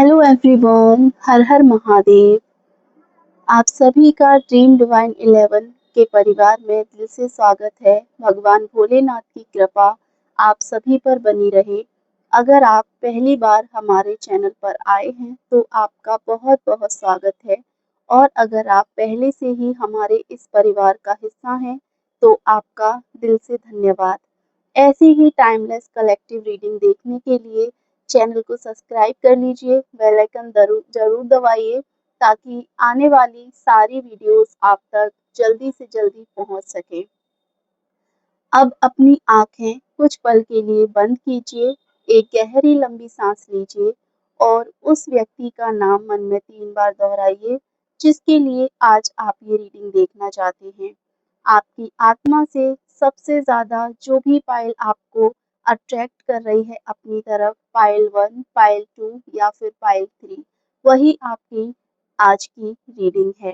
Hello everyone, हर हर महादेव। आप सभी का ड्रीम डिवाइन 11 के परिवार में दिल से स्वागत है। भगवान भोलेनाथ की कृपा आप सभी पर बनी रहे। अगर आप पहली बार हमारे चैनल पर आए हैं तो आपका बहुत बहुत स्वागत है, और अगर आप पहले से ही हमारे इस परिवार का हिस्सा हैं तो आपका दिल से धन्यवाद। ऐसी ही टाइमलेस कलेक्टिव रीडिंग देखने के लिए चैनल को सब्सक्राइब कर लीजिए, बेल आइकन जरूर दबाइए ताकि आने वाली सारी वीडियोस आप तक जल्दी से जल्दी पहुंच सके। अब अपनी आंखें कुछ पल के लिए बंद कीजिए, एक गहरी लंबी सांस लीजिए और उस व्यक्ति का नाम मन में 3 बार दोहराइए जिसके लिए आज आप ये रीडिंग देखना चाहते हैं। आपकी आत्मा से सबसे ज़्यादा जो भी पाइल आपको अट्रैक्ट कर रही है अपनी तरफ, पाइल 1, पाइल 2 या फिर पाइल 3, वही आपकी आज की रीडिंग है।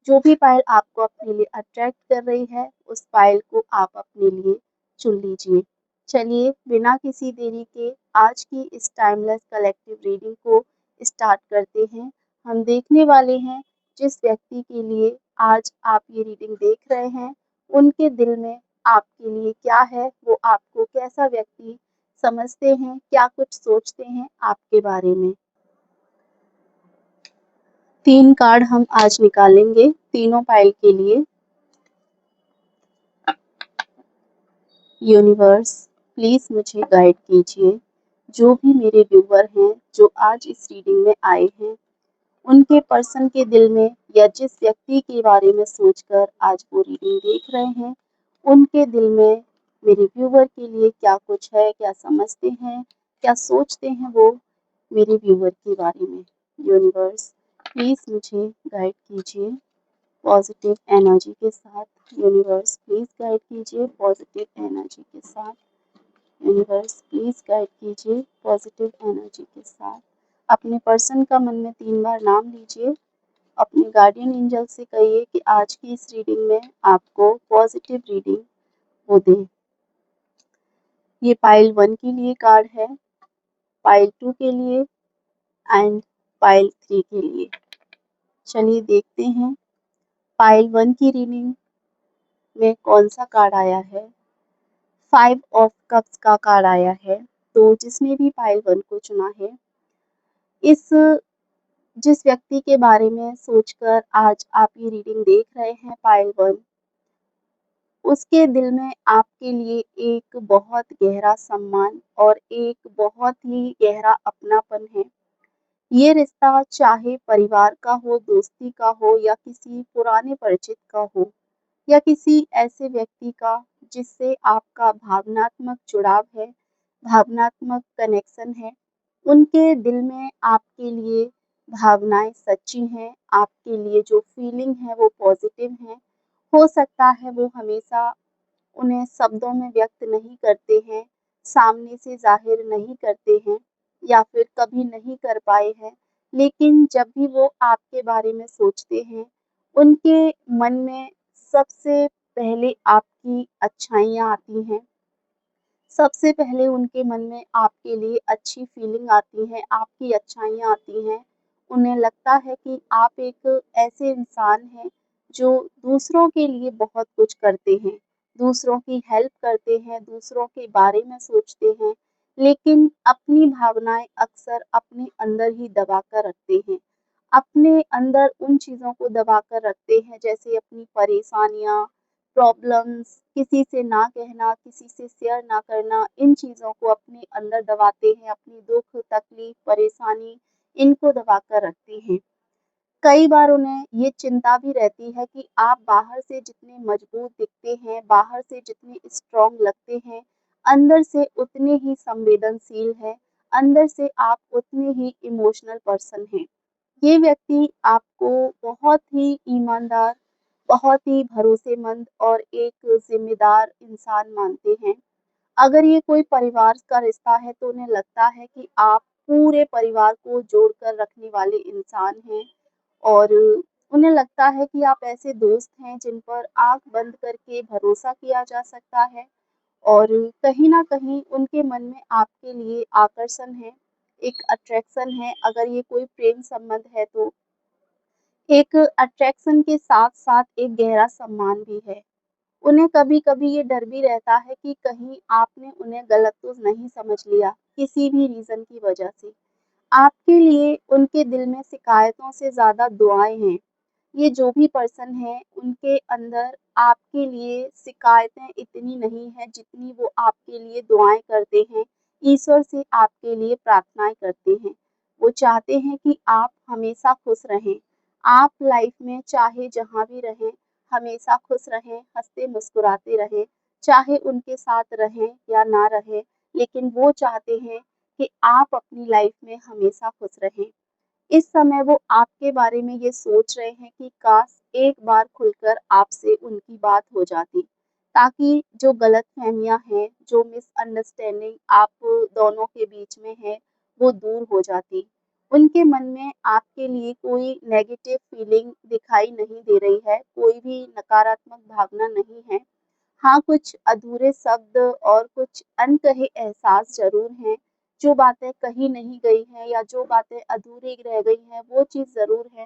जो भी पाइल आपको अपने लिए अट्रैक्ट कर रही है उस पाइल को आप अपने लिए चुन लीजिए। चलिए बिना किसी देरी के आज की इस टाइमलेस कलेक्टिव रीडिंग को स्टार्ट करते हैं। हम देखने वाले हैं जिस व्यक्ति के लिए आज आप ये रीडिंग देख रहे हैं उनके दिल में आपके लिए क्या है, वो आपको कैसा व्यक्ति समझते हैं, क्या कुछ सोचते हैं आपके बारे में। 3 कार्ड हम आज निकालेंगे तीनों पाइल के लिए। यूनिवर्स, प्लीज़ मुझे गाइड कीजिए। जो भी मेरे व्यूवर हैं जो आज इस रीडिंग में आए हैं उनके पर्सन के दिल में या जिस व्यक्ति के बारे में सोचकर आज वो रीडिंग देख रहे हैं उनके दिल में मेरे व्यूवर के लिए क्या कुछ है, क्या समझते हैं, क्या सोचते हैं वो मेरे व्यूवर के बारे में। यूनिवर्स, प्लीज़ मुझे गाइड कीजिए पॉजिटिव एनर्जी के साथ। यूनिवर्स प्लीज़ गाइड कीजिए पॉजिटिव एनर्जी के साथ। यूनिवर्स प्लीज़ गाइड कीजिए पॉजिटिव एनर्जी के साथ। अपने पर्सन का मन में 3 बार नाम लीजिए। अपने गार्डियन एंजल से कहिए कि आज की इस रीडिंग में आपको पॉजिटिव रीडिंग वो दें। ये पाइल 1 के लिए कार्ड है, पाइल 2 के लिए एंड पाइल 3 के लिए। चलिए देखते हैं पाइल 1 की रीडिंग में कौन सा कार्ड आया है। 5 ऑफ कप्स का कार्ड आया है। तो जिसने भी पाइल 1 को चुना है, इस जिस व्यक्ति के बारे में सोचकर आज आप ये रीडिंग देख रहे हैं पाइल 1, उसके दिल में आपके लिए एक बहुत गहरा सम्मान और एक बहुत ही गहरा अपनापन है। ये रिश्ता चाहे परिवार का हो, दोस्ती का हो या किसी पुराने परिचित का हो या किसी ऐसे व्यक्ति का जिससे आपका भावनात्मक जुड़ाव है, भावनात्मक कनेक्शन है, उनके दिल में आपके लिए भावनाएं सच्ची हैं, आपके लिए जो फीलिंग है वो पॉजिटिव है। हो सकता है वो हमेशा उन्हें शब्दों में व्यक्त नहीं करते हैं, सामने से ज़ाहिर नहीं करते हैं या फिर कभी नहीं कर पाए हैं, लेकिन जब भी वो आपके बारे में सोचते हैं, उनके मन में सबसे पहले आपकी अच्छाइयाँ आती हैं। सबसे पहले उनके मन में आपके लिए अच्छी फीलिंग आती है, आपकी अच्छाइयाँ आती हैं। उन्हें लगता है कि आप एक ऐसे इंसान हैं जो दूसरों के लिए बहुत कुछ करते हैं, दूसरों की हेल्प करते हैं, दूसरों के बारे में सोचते हैं, लेकिन अपनी भावनाएँ अक्सर अपने अंदर ही दबा कर रखते हैं। अपने अंदर उन चीज़ों को दबा कर रखते हैं जैसे अपनी परेशानियाँ, प्रॉब्लम्स, किसी से ना कहना, किसी से शेयर ना करना, इन चीज़ों को अपने अंदर दबाते हैं, अपनी दुख, तकलीफ, परेशानी इनको दबा कर रखते हैं। कई बार उन्हें ये चिंता भी रहती है कि आप बाहर से जितने मजबूत दिखते हैं, बाहर से जितने स्ट्रॉन्ग लगते हैं, अंदर से उतने ही संवेदनशील हैं, अंदर से आप उतने ही इमोशनल पर्सन हैं। ये व्यक्ति आपको बहुत ही ईमानदार, बहुत ही भरोसेमंद और एक ज़िम्मेदार इंसान मानते हैं। अगर ये कोई परिवार का रिश्ता है तो उन्हें लगता है कि आप पूरे परिवार को जोड़कर रखने वाले इंसान हैं, और उन्हें लगता है कि आप ऐसे दोस्त हैं जिन पर आँख बंद करके भरोसा किया जा सकता है, और कहीं न कहीं उनके मन में आपके लिए आकर्षण है। एक अट्रैक्शन है, अगर ये कोई प्रेम संबंध है तो एक अट्रैक्शन के साथ-साथ एक गहरा सम्मान भी है। उन्हें कभी-कभी ये डर भी रहता है कि कहीं आपने उन्हें गलत तो नहीं समझ लिया, किसी भी रीज़न की वजह से। आपके लिए उनके दिल में शिकायतों से ज़्यादा दुआएँ हैं। ये जो भी पर्सन है, उनके अंदर आपके लिए शिकायतें इतनी नहीं हैं, जितनी वो आपके लिए दुआएँ करते हैं, ईश्वर से आपके लिए प्रार्थनाएँ करते हैं। वो चाहते हैं कि आप हमेशा खुश रहें। आप लाइफ में चाहे जहाँ भी रहें, हमेशा खुश रहें, हँसते-मुस्कुराते रहें, चाहे उनके साथ रहें या ना रहें, लेकिन वो चाहते हैं कि आप अपनी लाइफ में हमेशा खुश रहें। इस समय वो आपके बारे में ये सोच रहे हैं कि काश एक बार खुलकर आपसे उनकी बात हो जाती, ताकि जो गलतफ़हमियाँ हैं, जो मिसअंडरस्टैंडिंग आप दोनों के बीच में है, वो दूर हो जाती। उनके मन में आपके लिए कोई नेगेटिव फीलिंग दिखाई नहीं दे रही है, कोई भी नकारात्मक भावना नहीं है। हाँ, कुछ अधूरे शब्द और कुछ अनकहे एहसास ज़रूर हैं, जो बातें कही नहीं गई हैं या जो बातें अधूरी रह गई हैं, वो चीज़ ज़रूर है।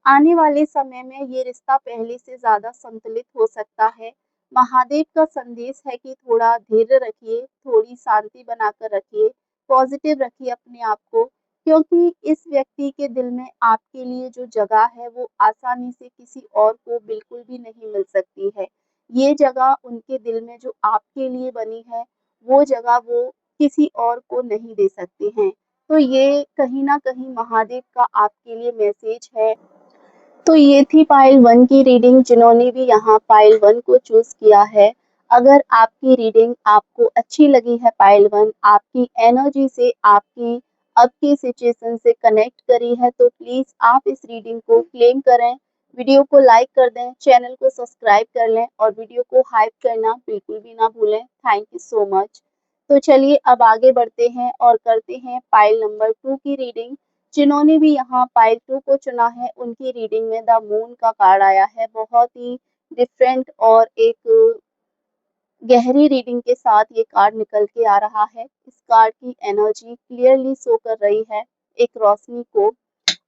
आने वाले समय में ये रिश्ता पहले से ज़्यादा संतुलित हो सकता है। महादेव का संदेश है कि थोड़ा धैर्य रखिए, थोड़ी शांति बनाकर रखिए, पॉज़िटिव रखिए अपने आप को, क्योंकि इस व्यक्ति के दिल में आपके लिए जो जगह है, वो आसानी से किसी और को बिल्कुल भी नहीं मिल सकती है। ये जगह उनके दिल में जो आपके लिए बनी है, वो जगह वो किसी और को नहीं दे सकते हैं। तो ये कहीं न कहीं महादेव का आपके लिए मैसेज है। तो ये थी पाइल 1 की रीडिंग, जिन्होंने भी यहाँ पाइल 1 को चूज़ किया है। अगर आपकी रीडिंग आपको अच्छी लगी है पाइल 1, आपकी एनर्जी से, आपकी अब की सिचुएशन से कनेक्ट करी है, तो प्लीज़ आप इस रीडिंग को क्लेम करें, वीडियो को लाइक कर दें, चैनल को सब्सक्राइब कर लें और वीडियो को हाइप करना बिल्कुल भी ना भूलें। Thank you so much. तो चलिए अब आगे बढ़ते हैं और करते हैं पाइल नंबर 2 की रीडिंग। जिन्होंने भी यहाँ पाइल 2 को चुना है, उनकी रीडिंग में द मून का कार्ड आया है। बहुत ही डिफरेंट और एक गहरी रीडिंग के साथ ये कार्ड निकल के आ रहा है। इस कार्ड की एनर्जी क्लियरली शो कर रही है एक रोशनी को।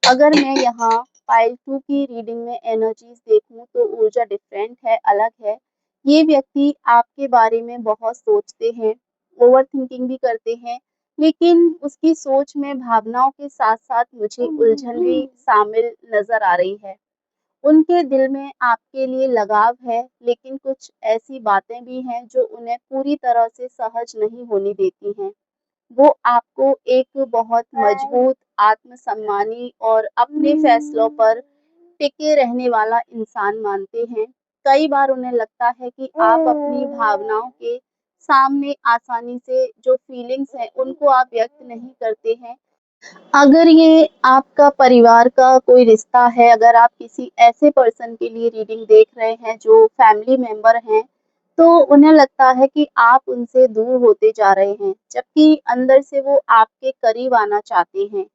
अगर मैं यहाँ पाइल 2 की रीडिंग में एनर्जीज देखूँ तो ऊर्जा डिफरेंट है, अलग है। ये व्यक्ति आपके बारे में बहुत सोचते हैं, ओवरथिंकिंग भी करते हैं, लेकिन उसकी सोच में भावनाओं के साथ-साथ मुझे उलझन भी शामिल नज़र आ रही है। उनके दिल में आपके लिए लगाव है, लेकिन कुछ ऐसी बातें भी हैं जो उन्हें पूरी तरह से सहज नहीं होने देती हैं। वो आपको एक बहुत मजबूत, आत्मसम्मानी और अपने फैसलों पर टिके रहने वाला इंसान मानते हैं। कई बार उन्हें लगता है कि आप अपनी भावनाओं के सामने आसानी से जो फीलिंग्स हैं, उनको आप व्यक्त नहीं करते हैं। अगर ये आपका परिवार का कोई रिश्ता है, अगर आप किसी ऐसे पर्सन के लिए रीडिंग देख रहे हैं जो फैमिली मेंबर हैं, तो उन्हें लगता है कि आप उनसे दूर होते जा रहे हैं, जबकि अंदर से वो आपके करीब आना चाहते हैं।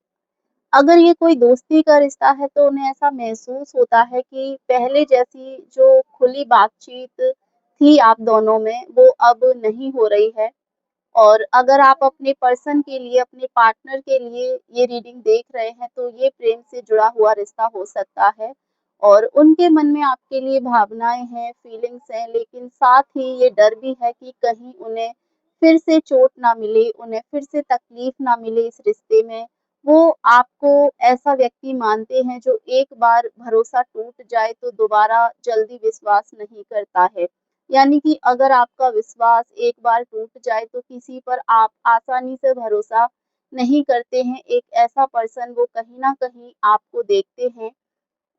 अगर ये कोई दोस्ती का रिश्ता है तो उन्हें ऐसा महसूस होता है कि पहले जैसी जो खुली बातचीत थी आप दोनों में, वो अब नहीं हो रही है। और अगर आप अपने पर्सन के लिए, अपने पार्टनर के लिए ये रीडिंग देख रहे हैं, तो ये प्रेम से जुड़ा हुआ रिश्ता हो सकता है और उनके मन में आपके लिए भावनाएँ हैं, फीलिंग्स हैं, लेकिन साथ ही ये डर भी है कि कहीं उन्हें फिर से चोट ना मिले, उन्हें फिर से तकलीफ ना मिले इस रिश्ते में। वो आपको ऐसा व्यक्ति मानते हैं जो एक बार भरोसा टूट जाए तो दोबारा जल्दी विश्वास नहीं करता है। यानी कि अगर आपका विश्वास एक बार टूट जाए तो किसी पर आप आसानी से भरोसा नहीं करते हैं। एक ऐसा पर्सन वो कहीं न कहीं आपको देखते हैं।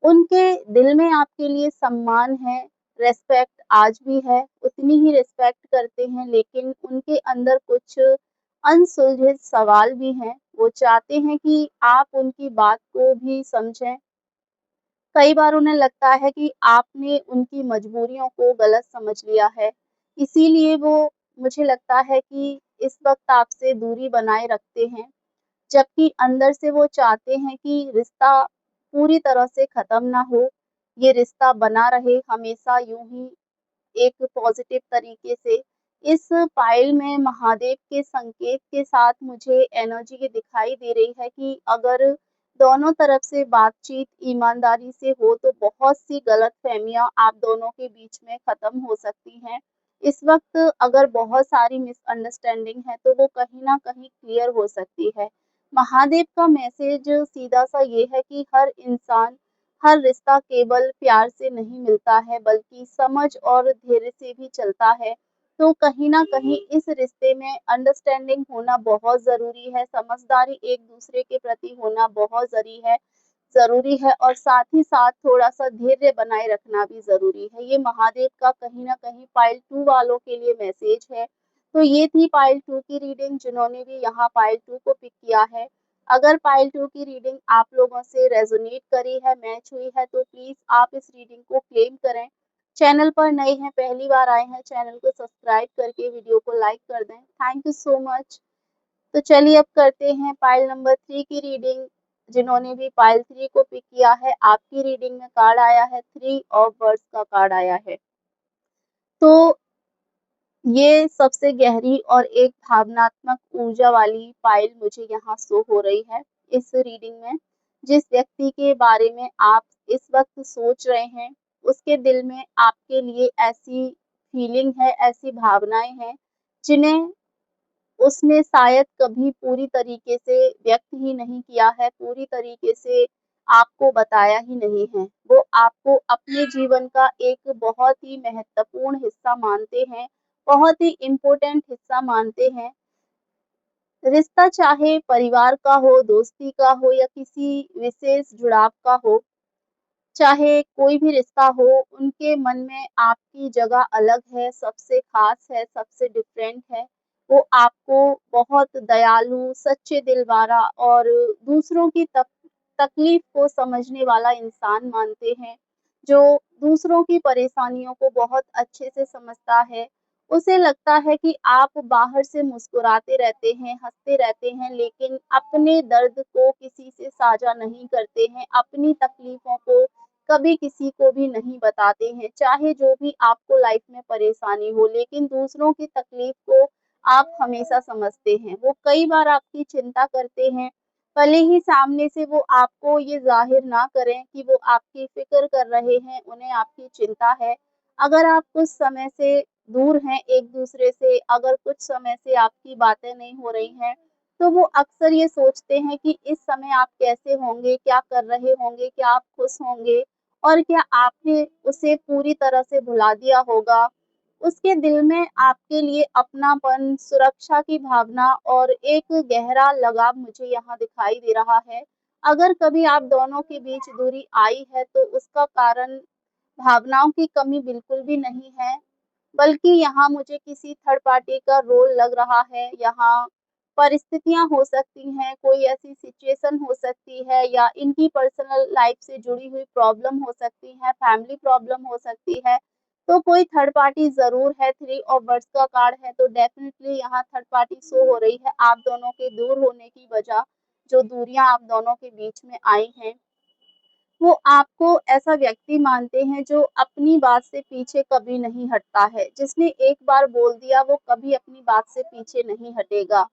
उनके दिल में आपके लिए सम्मान है, रिस्पेक्ट आज भी है, उतनी ही रिस्पेक्ट करते हैं, लेकिन उनके अंदर कुछ अनसुलझे सवाल भी हैं। वो चाहते हैं कि आप उनकी बात को भी समझें। कई बार उन्हें लगता है कि आपने उनकी मजबूरियों को गलत समझ लिया है। इसीलिए वो मुझे लगता है कि इस वक़्त आपसे दूरी बनाए रखते हैं, जबकि अंदर से वो चाहते हैं कि रिश्ता पूरी तरह से ख़त्म ना हो, ये रिश्ता बना रहे हमेशा यूँ ही एक पॉज़िटिव तरीके से। इस पाइल में महादेव के संकेत के साथ मुझे एनर्जी ये दिखाई दे रही है कि अगर दोनों तरफ से बातचीत ईमानदारी से हो तो बहुत सी गलतफहमियां आप दोनों के बीच में खत्म हो सकती हैं। इस वक्त अगर बहुत सारी मिसअंडरस्टैंडिंग है तो वो कहीं ना कहीं क्लियर हो सकती है। महादेव का मैसेज सीधा सा ये है कि हर रिश्ता केवल प्यार से नहीं मिलता है बल्कि समझ और धैर्य से भी चलता है। तो कहीं न कहीं इस रिश्ते में अंडरस्टैंडिंग होना बहुत ज़रूरी है, समझदारी एक-दूसरे के प्रति होना बहुत ज़रूरी है और साथ ही साथ थोड़ा-सा धैर्य बनाए रखना भी ज़रूरी है। ये महादेव का कहीं न कहीं पाइल 2 वालों के लिए मैसेज है। तो ये थी पाइल 2 की रीडिंग जिन्होंने भी यहाँ पाइल 2 को पिक किया है। अगर पाइल 2 की रीडिंग आप लोगों से रेज़ोनेट करी है, मैच हुई है तो प्लीज़ आप इस रीडिंग को क्लेम करें। चैनल पर नए हैं, पहली बार आए हैं, चैनल को सब्सक्राइब करके वीडियो को लाइक कर दें। Thank you so much. तो चलिए अब करते हैं पाइल नंबर 3 की रीडिंग। जिन्होंने भी पाइल 3 को पिक किया है, आपकी रीडिंग में कार्ड आया है 3 ऑफ वर्ड्स का कार्ड आया है। तो ये सबसे गहरी और एक भावनात्मक ऊर्जा वाली पाइल मुझे यहाँ शो हो रही है इस रीडिंग में। जिस व्यक्ति के बारे में आप इस वक्त सोच रहे हैं, उसके दिल में आपके लिए ऐसी फीलिंग है, ऐसी भावनाएं हैं जिन्हें उसने शायद कभी पूरी तरीके से व्यक्त ही नहीं किया है, पूरी तरीके से आपको बताया ही नहीं है। वो आपको अपने जीवन का एक बहुत ही महत्वपूर्ण हिस्सा मानते हैं, बहुत ही इम्पोर्टेंट हिस्सा मानते हैं। रिश्ता चाहे परिवार का हो, दोस्ती का हो या किसी विशेष जुड़ाव का हो, चाहे कोई भी रिश्ता हो, उनके मन में आपकी जगह अलग है, सबसे ख़ास है, सबसे डिफरेंट है। वो आपको बहुत दयालु, सच्चे दिल वाला और दूसरों की तकलीफ़ को समझने वाला इंसान मानते हैं, जो दूसरों की परेशानियों को बहुत अच्छे से समझता है। उसे लगता है कि आप बाहर से मुस्कुराते रहते हैं, हँसते रहते हैं, लेकिन अपने दर्द को किसी से साझा नहीं करते हैं, अपनी तकलीफ़ों को कभी किसी को भी नहीं बताते हैं, चाहे जो भी आपको लाइफ में परेशानी हो, लेकिन दूसरों की तकलीफ को आप हमेशा समझते हैं। वो कई बार आपकी चिंता करते हैं, भले ही सामने से वो आपको ये ज़ाहिर ना करें कि वो आपकी फ़िक्र कर रहे हैं, उन्हें आपकी चिंता है। अगर आप कुछ समय से दूर हैं एक-दूसरे से, अगर कुछ समय से आपकी बातें नहीं हो रही हैं, तो वो अक्सर ये सोचते हैं कि इस समय आप कैसे होंगे, क्या कर रहे होंगे, क्या आप खुश होंगे? और क्या आपने उसे पूरी तरह से भुला दिया होगा? उसके दिल में आपके लिए अपनापन, सुरक्षा की भावना और एक गहरा लगाव मुझे यहाँ दिखाई दे रहा है। अगर कभी आप दोनों के बीच दूरी आई है, तो उसका कारण भावनाओं की कमी बिल्कुल भी नहीं है। बल्कि यहाँ मुझे किसी थर्ड पार्टी का रोल लग रहा है, यहाँ परिस्थितियाँ हो सकती हैं, कोई ऐसी सिचुएशन हो सकती है या इनकी पर्सनल लाइफ से जुड़ी हुई प्रॉब्लम हो सकती है, फैमिली प्रॉब्लम हो सकती है। तो कोई थर्ड पार्टी ज़रूर है, 3 ऑफ वर्ड्स का कार्ड है तो डेफ़िनिटली यहाँ थर्ड पार्टी शो हो रही है। आप दोनों के दूर होने की वजह, जो दूरियाँ आप दोनों के बीच में आई हैं, वो आपको ऐसा व्यक्ति मानते हैं जो अपनी बात से पीछे कभी नहीं हटता है। जिसने एक बार बोल दिया वो कभी अपनी बात से पीछे नहीं हटेगा।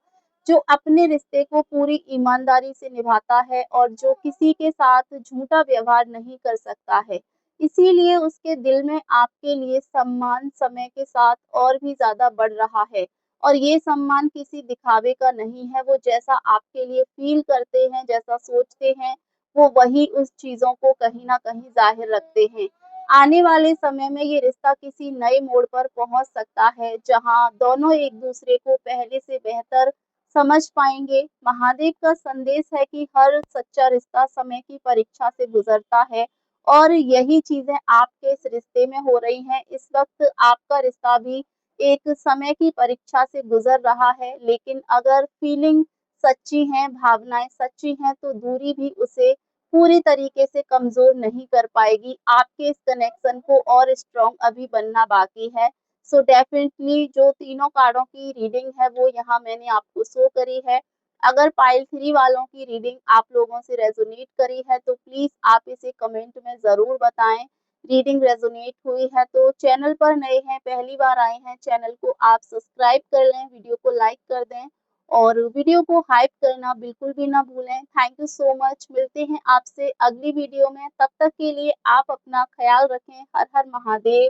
जो अपने रिश्ते को पूरी ईमानदारी से निभाता है और जो किसी के साथ झूठा व्यवहार नहीं कर सकता है। इसीलिए उसके दिल में आपके लिए सम्मान समय के साथ और भी ज़्यादा बढ़ रहा है। और ये सम्मान किसी दिखावे का नहीं है, वो जैसा आपके लिए फ़ील करते हैं, जैसा सोचते हैं, वो वही उस चीज़ों को कहीं न कहीं ज़ाहिर रखते हैं। आने वाले समय में ये रिश्ता किसी नए मोड़ पर पहुँच सकता है, जहाँ दोनों एक-दूसरे को पहले से बेहतर समझ पाएँगे। महादेव का संदेश है कि हर सच्चा रिश्ता समय की परीक्षा से गुज़रता है और यही चीज़ें आपके इस रिश्ते में हो रही हैं। इस वक़्त आपका रिश्ता भी एक समय की परीक्षा से गुज़र रहा है, लेकिन अगर फीलिंग सच्ची हैं, भावनाएँ सच्ची हैं, तो दूरी भी उसे पूरी तरीके से कमज़ोर नहीं कर पाएगी। आपके इस कनेक्शन को और स्ट्रॉन्ग अभी बनना बाकी है। सो डेफ़िनिटली जो तीनों कार्डों की रीडिंग है वो यहाँ मैंने आपको शो करी है। अगर पाइल 3 वालों की रीडिंग आप लोगों से रेज़ोनेट करी है तो प्लीज़ आप इसे कमेंट में ज़रूर बताएँ। रीडिंग रेज़ोनेट हुई है तो चैनल पर नए हैं, पहली बार आए हैं, चैनल को आप सब्सक्राइब कर लें, वीडियो को लाइक कर दें और वीडियो को हाइप करना बिल्कुल भी ना भूलें। Thank you so much. मिलते हैं आपसे अगली वीडियो में, तब तक के लिए आप अपना ख़्याल रखें। हर हर महादेव।